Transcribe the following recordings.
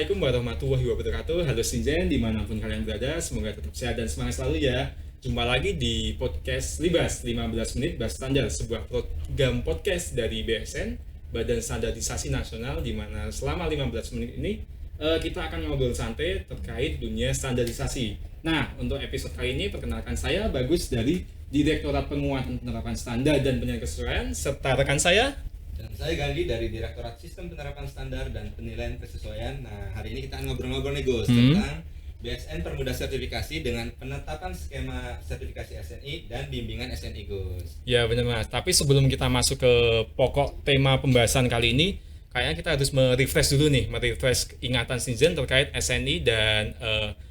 Assalamualaikum warahmatullahi wabarakatuh. Halo Sinjen, dimanapun kalian berada, semoga tetap sehat dan semangat selalu ya. Jumpa lagi di podcast Libas 15 menit Bahas Standar, sebuah program podcast dari BSN, Badan Standarisasi Nasional, di mana selama 15 menit ini kita akan ngobrol santai terkait dunia standarisasi. Nah, untuk episode kali ini perkenalkan saya Bagus dari Direktorat Penguatan Penerapan Standar dan Penilaian Kesesuaian, serta rekan saya dan saya Gandhi dari Direktorat Sistem Penerapan Standar dan Penilaian Kesesuaian. Nah, hari ini kita akan ngobrol-ngobrol nih Gus tentang BSN Permudah Sertifikasi dengan penetapan skema sertifikasi SNI dan bimbingan SNI Gus. Ya benar Mas, tapi sebelum kita masuk ke pokok tema pembahasan kali ini, kayaknya kita harus merefresh dulu nih, merefresh ingatan Sinjen terkait SNI dan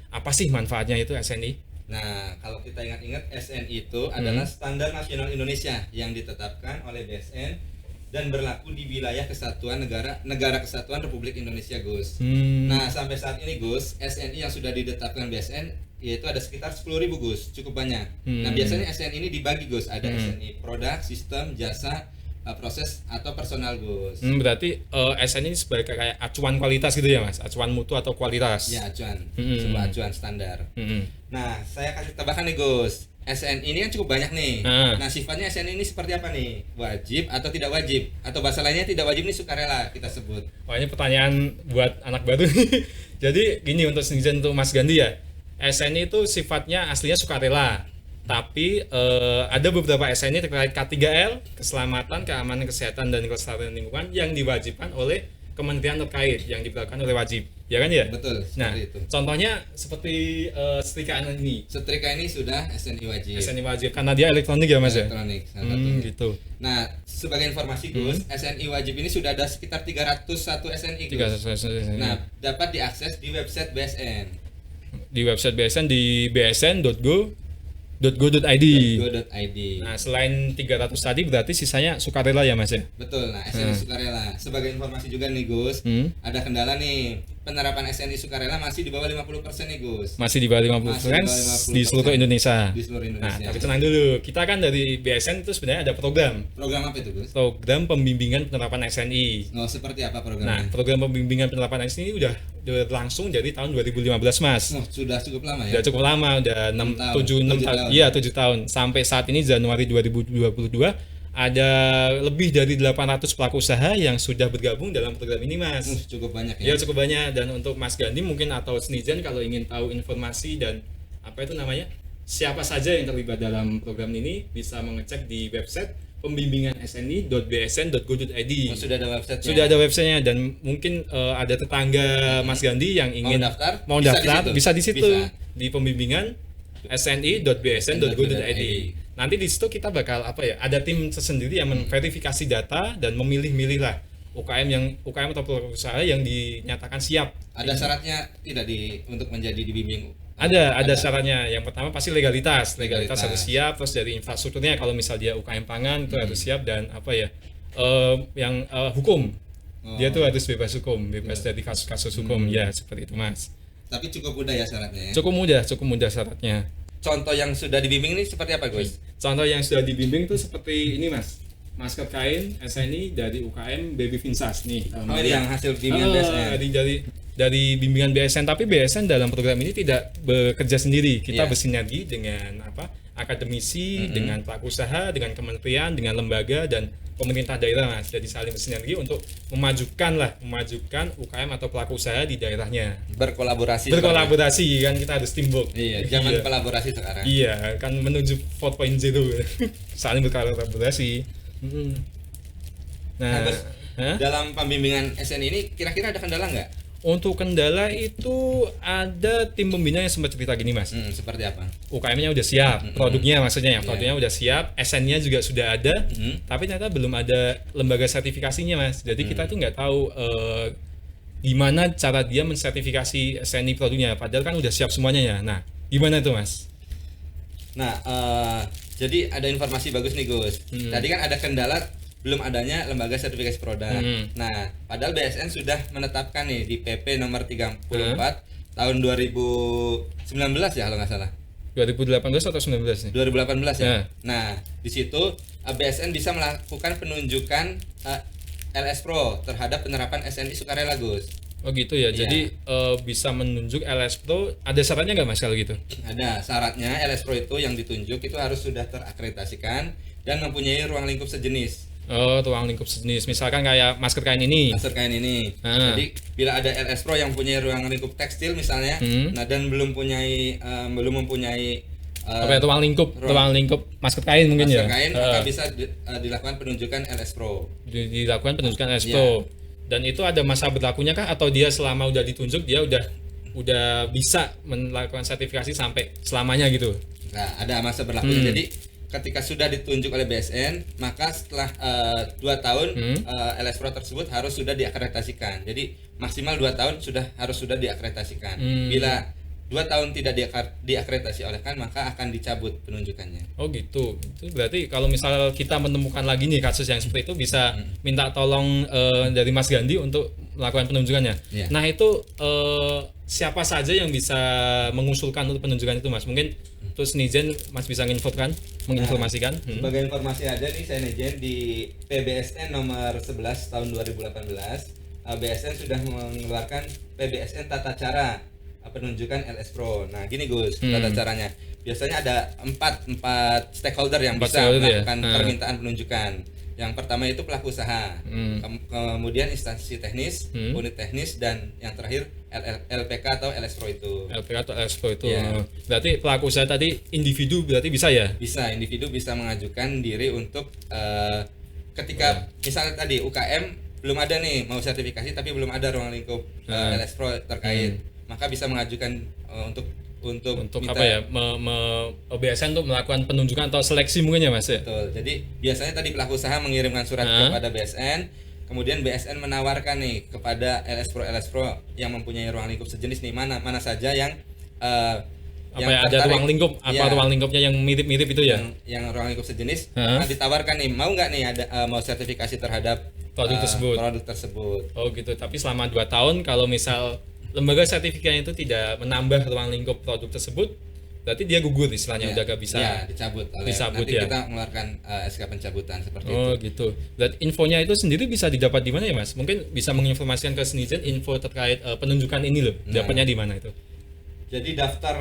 apa sih manfaatnya itu SNI? Nah, kalau kita ingat-ingat, SNI itu adalah Standar Nasional Indonesia yang ditetapkan oleh BSN dan berlaku di wilayah kesatuan negara kesatuan Republik Indonesia Gus. Nah, sampai saat ini Gus, SNI yang sudah ditetapkan BSN yaitu ada sekitar 10.000 Gus, cukup banyak. Nah, biasanya SNI ini dibagi Gus, ada SNI produk, sistem, jasa, proses atau personal Gus. Berarti SNI ini sebagai kayak acuan kualitas gitu ya Mas, acuan mutu atau kualitas. Ya, acuan, sebuah acuan standar. Nah, saya kasih tambahkan nih Gus. SNI ini kan cukup banyak nih. Nah, sifatnya SNI ini seperti apa nih? Wajib atau tidak wajib? Atau bahasa lainnya tidak wajib ini sukarela kita sebut. Wah, ini pertanyaan buat anak baru. Jadi gini untuk Sinjen, untuk Mas Gandhi ya. SNI itu sifatnya aslinya sukarela. Tapi ada beberapa SNI terkait K3L, keselamatan, keamanan, kesehatan, dan kelestarian lingkungan yang diwajibkan oleh kementerian terkait, yang diberlakukan oleh wajib. Ya kan ya? Betul, nah, seperti itu. Contohnya seperti setrikaan ini. Setrika ini sudah SNI wajib. SNI wajib karena dia elektronik ya Mas ya? Elektronik, salah satunya. Gitu. Nah, sebagai informasi Gus, SNI wajib ini sudah ada sekitar 301 SNI Gus. Nah, dapat diakses di website BSN. Di website BSN di bsn.go.id. Nah, selain 300 tadi berarti sisanya sukarela ya Mas ya? Betul. Nah, SNI sukarela. Sebagai informasi juga nih Gus, ada kendala nih. Penerapan SNI sukarela masih di bawah 50% nih Gus. Masih di bawah 50% di seluruh Indonesia. Di seluruh Indonesia. Nah, tapi tenang dulu. Kita kan dari BSN itu sebenarnya ada program. Program apa itu Gus? Program pembimbingan penerapan SNI. Oh, seperti apa programnya? Nah, program pembimbingan penerapan SNI udah berlangsung dari tahun 2015 Mas. Oh, sudah cukup lama ya? Udah cukup lama, udah 7 tahun. Iya, 7 tahun. Sampai saat ini Januari 2022 ada lebih dari 800 pelaku usaha yang sudah bergabung dalam program ini Mas. Cukup banyak ya? Ya cukup banyak. Dan untuk Mas Gandhi mungkin atau Sinjen kalau ingin tahu informasi dan apa itu namanya, siapa saja yang terlibat dalam program ini, bisa mengecek di website pembimbingan sni.bsn.go.id. Sudah ada website. Sudah ada websitenya, dan mungkin ada tetangga Mas Gandhi yang ingin mau daftar bisa di situ di pembimbingan sni.bsn.go.id. Nanti di situ kita bakal ada tim tersendiri yang memverifikasi data dan memilih-milih lah UKM atau perusahaan yang dinyatakan siap. Ada syaratnya tidak untuk menjadi dibimbing? Ada syaratnya. Yang pertama pasti legalitas harus siap, terus dari infrastrukturnya kalau misal dia UKM pangan itu harus siap, dan hukum. Dia tuh harus bebas dari kasus-kasus hukum. Ya, seperti itu Mas. Tapi cukup mudah ya syaratnya ya? Cukup mudah syaratnya. Contoh yang sudah dibimbing ini seperti apa Gus? Contoh yang sudah dibimbing itu seperti ini Mas. Masker kain SNI dari UKM Baby Vinsas nih. Ini yang hasil bimbingan BSN. Dari bimbingan BSN, tapi BSN dalam program ini tidak bekerja sendiri. Kita bersinergi dengan akademisi, dengan pelaku usaha, dengan kementerian, dengan lembaga dan pemerintah daerah Mas. Jadi saling bersinergi untuk memajukan UKM atau pelaku usaha di daerahnya. Berkolaborasi kan, kita harus teamwork. Iya, zaman kolaborasi sekarang. Iya, kan menuju 4.0. Saling berkolaborasi. Nah, dalam pembimbingan SN ini kira-kira ada kendala nggak? Untuk kendala itu ada tim pembina yang sempat cerita gini Mas. Seperti apa? UKM-nya udah siap, produknya maksudnya ya, produknya udah siap, SN-nya juga sudah ada, tapi ternyata belum ada lembaga sertifikasinya Mas. Jadi kita tuh nggak tahu gimana cara dia mensertifikasi SNI produknya, padahal kan udah siap semuanya ya. Nah, gimana tuh Mas? Nah, jadi ada informasi bagus nih Gus. Tadi kan ada kendala belum adanya lembaga sertifikasi produk. Nah, padahal BSN sudah menetapkan nih di PP nomor 34 tahun 2019 ya kalau nggak salah. 2018 atau 19 nih? 2018 ya. Nah, di situ BSN bisa melakukan penunjukan LS Pro terhadap penerapan SNI sukarela Gus. Oh gitu ya. Iya. Jadi bisa menunjuk LS Pro. Ada syaratnya nggak Mas kalau gitu? Ada syaratnya, LS Pro itu yang ditunjuk itu harus sudah terakreditasikan dan mempunyai ruang lingkup sejenis. Oh, ruang lingkup sejenis. Misalkan kayak masker kain ini. Masker kain ini. Ah. Jadi bila ada LS Pro yang punya ruang lingkup tekstil misalnya, nah dan belum mempunyai Apa ya, ruang lingkup masker kain mungkin masker ya. kain, maka bisa dilakukan penunjukan LS Pro. Dilakukan penunjukan LS Iya. Pro. Dan itu ada masa berlakunya kah atau dia selama udah ditunjuk dia udah bisa melakukan sertifikasi sampai selamanya gitu? Nah, ada masa berlakunya. Jadi ketika sudah ditunjuk oleh BSN, maka setelah 2 tahun LS Pro tersebut harus sudah diakreditasikan. Jadi maksimal 2 tahun harus sudah diakreditasikan. Bila 2 tahun tidak diakreditasi oleh kan, maka akan dicabut penunjukannya. Oh gitu. Itu berarti kalau misal kita menemukan lagi nih kasus yang seperti itu bisa minta tolong dari Mas Gandhi untuk melakukan penunjukannya. Iya. Nah itu siapa saja yang bisa mengusulkan untuk penunjukan itu Mas? Mungkin terus Nijen Mas bisa menginformasikan. Sebagai informasi aja nih, saya Nejen di PBSN nomor 11 tahun 2018, BSN sudah mengeluarkan PBSN tata cara penunjukan LS Pro. Nah, gini Gus, tata caranya. Biasanya ada empat stakeholder yang bisa melakukan permintaan penunjukan. Yang pertama itu pelaku usaha, kemudian instansi teknis, unit teknis, dan yang terakhir LPK atau LS Pro itu. LPK atau LS Pro itu. Ya. Berarti pelaku usaha tadi individu berarti bisa ya? Bisa, individu bisa mengajukan diri untuk ketika misalnya tadi UKM belum ada nih mau sertifikasi tapi belum ada ruang lingkup LS Pro terkait, maka bisa mengajukan untuk apa ya BSN untuk melakukan penunjukan atau seleksi mungkin ya Mas ya. Betul. Jadi biasanya tadi pelaku usaha mengirimkan surat kepada BSN, kemudian BSN menawarkan nih kepada LS Pro yang mempunyai ruang lingkup sejenis nih mana saja yang ada ruang lingkup ruang lingkupnya yang mirip-mirip itu ya. Yang ruang lingkup sejenis, nah, ditawarkan nih mau nggak nih ada mau sertifikasi terhadap produk tersebut. Oh gitu. Tapi selama 2 tahun kalau misal lembaga sertifikatnya itu tidak menambah ruang lingkup produk tersebut, berarti dia gugur istilahnya, udah gak bisa. Ya, dicabut nanti ya. kita mengeluarkan SK pencabutan seperti itu. Oh gitu. Dan infonya itu sendiri bisa didapat di mana ya Mas? Mungkin bisa menginformasikan ke Senizen info terkait penunjukan ini loh. Dapatnya di mana itu? Jadi daftar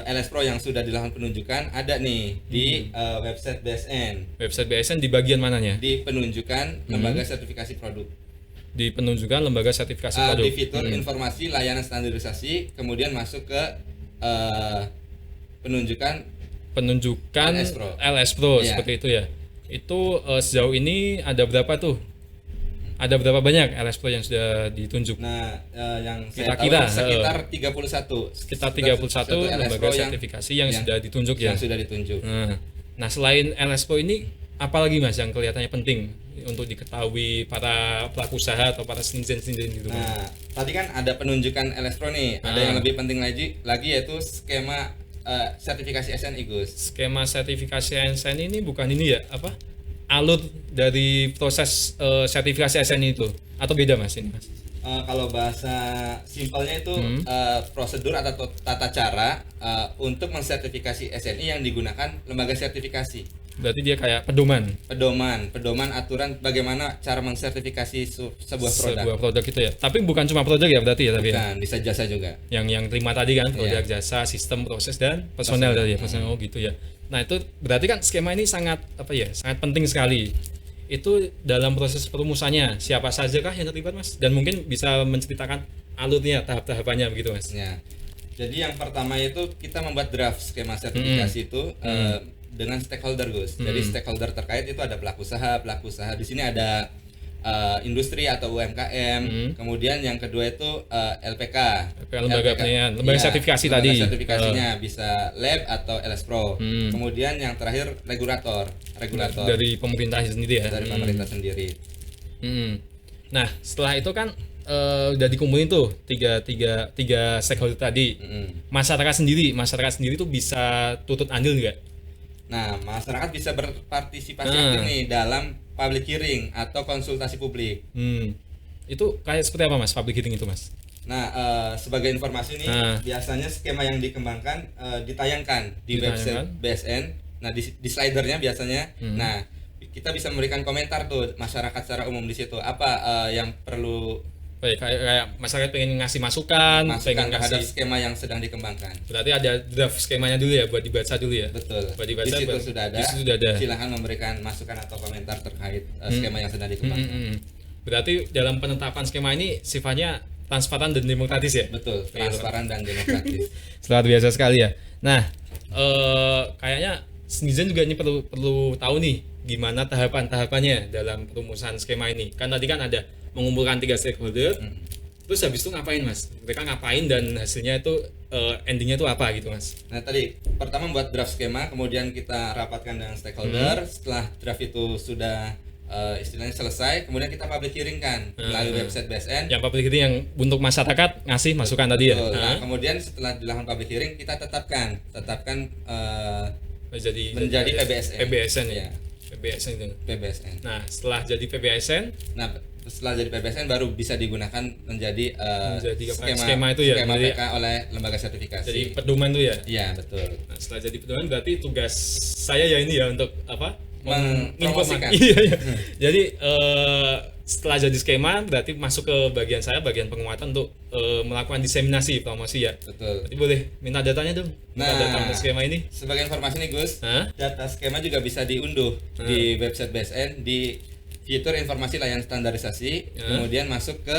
LS Pro yang sudah dilakukan penunjukan ada nih di website BSN. Website BSN di bagian mananya? Di penunjukan lembaga sertifikasi produk. Di penunjukan lembaga sertifikasi produk. Di fitur informasi layanan standarisasi, kemudian masuk ke penunjukan LS Pro seperti itu ya. Itu sejauh ini ada berapa tuh? Ada berapa banyak LS Pro yang sudah ditunjuk? Nah, yang saya tahu sekitar 31. Sekitar 31 lembaga sertifikasi yang sudah ditunjuk ya. Yang sudah ditunjuk. Nah, selain LS Pro ini apalagi Mas yang kelihatannya penting untuk diketahui para pelaku usaha atau para Senizen gitu? Nah, tadi kan ada penunjukan LS Pro nih. Ada yang lebih penting lagi yaitu skema sertifikasi SNI Gus. Skema sertifikasi SNI ini bukan ini ya, apa? Alur dari proses sertifikasi SNI itu atau beda Mas ini Mas? Kalau bahasa simpelnya itu prosedur atau tata cara untuk mensertifikasi SNI yang digunakan lembaga sertifikasi. Berarti dia kayak pedoman aturan bagaimana cara mensertifikasi sebuah produk itu ya. Tapi bukan cuma produk ya berarti ya, tapi bukan, bisa jasa juga. Yang terima tadi kan produk, jasa, sistem, proses, dan personel tadi ya. Personel gitu ya. Nah, itu berarti kan skema ini sangat penting sekali. Itu dalam proses perumusannya siapa saja kah yang terlibat Mas? Dan mungkin bisa menceritakan alurnya, tahap-tahapannya begitu Mas. Ya. Jadi yang pertama itu kita membuat draft skema sertifikasi itu dengan stakeholder Gus. Jadi stakeholder terkait itu ada pelaku usaha di sini ada industri atau UMKM. Kemudian yang kedua itu LPK, lembaga sertifikasi tadi. Lembaga sertifikasinya bisa lab atau LS Pro. Kemudian yang terakhir regulator dari pemerintah sendiri ya. Dari pemerintah sendiri. Nah, setelah itu kan udah dikumpulin tuh tiga stakeholder tadi. Masyarakat sendiri tuh bisa tutut andil nggak? Nah, masyarakat bisa berpartisipasi aktif nih dalam public hearing atau konsultasi publik. Itu kayak seperti apa Mas public hearing itu Mas? Nah, sebagai informasi nih, biasanya skema yang dikembangkan ditayangkan di website BSN. Nah, di slidernya biasanya. Nah, kita bisa memberikan komentar tuh masyarakat secara umum di situ apa yang perlu kayak masyarakat pengen ngasih masukan pengen terhadap ngasih, skema yang sedang dikembangkan. berarti ada draft skemanya dulu ya buat dibaca dulu ya. Betul. Buat dibaca, Di situ buat- sudah ada. di situ sudah ada. Silahkan memberikan masukan atau komentar terkait skema yang sedang dikembangkan. Berarti dalam penetapan skema ini sifatnya transparan dan demokratis ya. Betul, transparan dan demokratis. Luar biasa sekali ya. Nah, kayaknya netizen juga ini perlu tahu nih gimana tahapannya dalam perumusan skema ini. Kan tadi kan ada mengumpulkan 3 stakeholder. Terus habis itu ngapain Mas? Mereka ngapain dan hasilnya itu endingnya itu apa gitu Mas? Nah tadi pertama buat draft skema, kemudian kita rapatkan dengan stakeholder. Setelah draft itu sudah istilahnya selesai, kemudian kita public hearing kan melalui website BSN. Yang public hearing yang untuk masyarakat ngasih masukan tadi ya. Betul. Nah, kemudian setelah dilakukan public hearing kita tetapkan menjadi PBSN. PBSN ya. Iya. PBSN itu. PBSN. Nah, setelah jadi PBSN, Nah, setelah jadi PBSN baru bisa digunakan menjadi Menjadi apa? Skema itu ya, skema jadi- PK oleh lembaga sertifikasi. jadi pedoman tuh ya. Iya, betul. Nah, setelah jadi pedoman berarti tugas saya ya ini ya untuk apa? Mempromosikan. Iya, iya. Jadi setelah jadi skema berarti masuk ke bagian saya, bagian penguatan untuk melakukan diseminasi promosi ya. Betul. Jadi boleh minta datanya dong. Minta Nah. data untuk skema ini. Sebagai informasi nih Gus, Hah? data skema juga bisa diunduh di website BSN di fitur informasi layanan standarisasi, kemudian masuk ke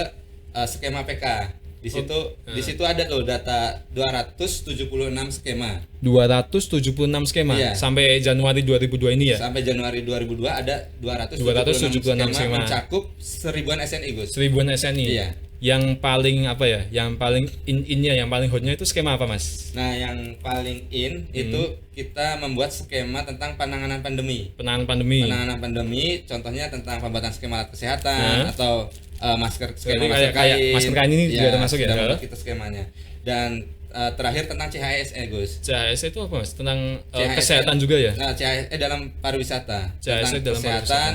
skema PK. Di situ ada tuh data 276 skema. 276 skema Iya. sampai Januari 2002 ini ya. Sampai Januari 2002 ada 276 276 skema. mencakup 1000-an SNI Gus. 1000-an SNI. Iya. Yang paling apa ya? Yang paling innya, yang paling hotnya itu skema apa Mas? Nah, yang paling itu kita membuat skema tentang penanganan pandemi. Penanganan pandemi. Penanganan pandemi, contohnya tentang pembuatan skema alat kesehatan atau masker skema Jadi masker kayak kain. masker kain ini juga termasuk ya? sudah membuat kita skemanya. Dan terakhir tentang CHSE Gus. CHSE itu apa Mas? Tentang CHSE kesehatan juga ya? Nah, CHSE dalam pariwisata. CHSE Tentang dalam kesehatan,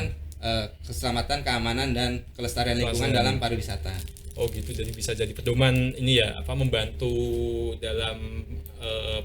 keselamatan, keamanan dan kelestarian lingkungan dalam pariwisata. Oh gitu, jadi bisa jadi pedoman ini ya, apa membantu dalam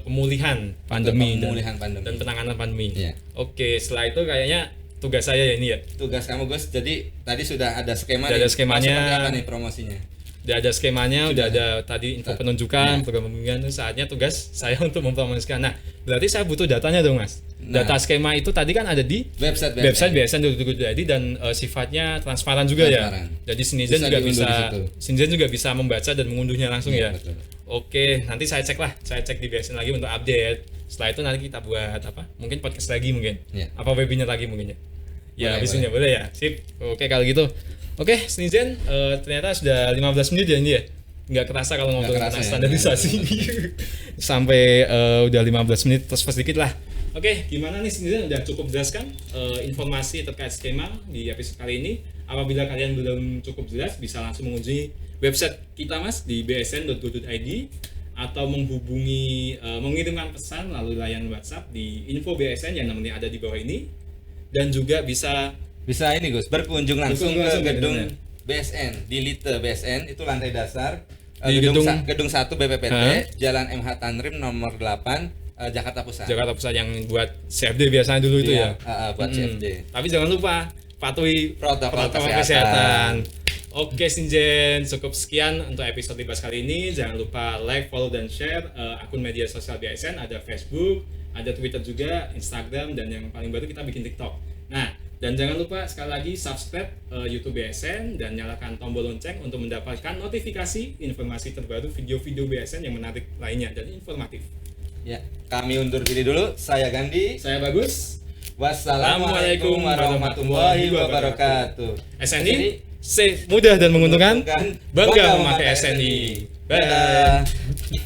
pemulihan pandemi, pemulihan pandemi. dan penanganan pandemi. Iya. Oke, setelah itu kayaknya tugas saya ya ini ya. Tugas kamu Gus, jadi tadi sudah ada skema Sudah ada nih. skemanya. Seperti apa nih promosinya? Udah ada skemanya, udah ada tadi info penunjukan, program pembimbingan. Saatnya tugas saya untuk mempromosikan. Nah, berarti saya butuh datanya dong Mas. Data skema itu tadi kan ada di Website website BSN.go.id dan sifatnya transparan juga Transparan. ya. Jadi netizen Bisa juga diunduh bisa, di situ. netizen juga bisa membaca dan mengunduhnya langsung Iya, ya. betul. Oke, nanti saya cek di BSN lagi untuk update. Setelah itu nanti kita buat apa? Mungkin podcast lagi mungkin. Iya. Apa webinar lagi mungkin ya. Ya, Boleh, habisnya boleh ya. Sip. Oke, kalau gitu. Oke, netizen ternyata sudah 15 menit ya ini ya. Nggak kerasa kalau ngobrol kerasa tentang ya, standarisasi. Sampai udah 15 menit plus sedikit lah. Oke, gimana nih netizen, udah cukup jelaskan informasi terkait skema di episode kali ini. Apabila kalian belum cukup jelas, bisa langsung mengunjungi website kita Mas di bsn.go.id atau mengirimkan pesan melalui layanan WhatsApp di info BSN yang namanya ada di bawah ini, dan juga bisa Bisa ini Gus, berkunjung langsung Berkunjung langsung ke ke gedung gedung BSN di Lite BSN, itu lantai dasar Di gedung 1 BPPT, Jalan MH Tanrim nomor 8, Jakarta Pusat. Jakarta Pusat yang buat CFD biasanya dulu itu ya. Buat CFD. Tapi jangan lupa patuhi Protokol kesehatan. kesehatan. Oke Sinjen, cukup sekian untuk episode Libas kali ini. Jangan lupa like, follow, dan share akun media sosial BSN. Ada Facebook, ada Twitter juga, Instagram, dan yang paling baru kita bikin TikTok. Nah, dan jangan lupa sekali lagi subscribe YouTube BSN dan nyalakan tombol lonceng untuk mendapatkan notifikasi informasi terbaru video-video BSN yang menarik lainnya dan informatif. Ya, kami undur diri dulu. Saya Gandhi. Saya Bagus. Wassalamualaikum warahmatullahi wabarakatuh. SNI, safe, mudah dan menguntungkan. Bangga memakai SNI. Bye. Dadah.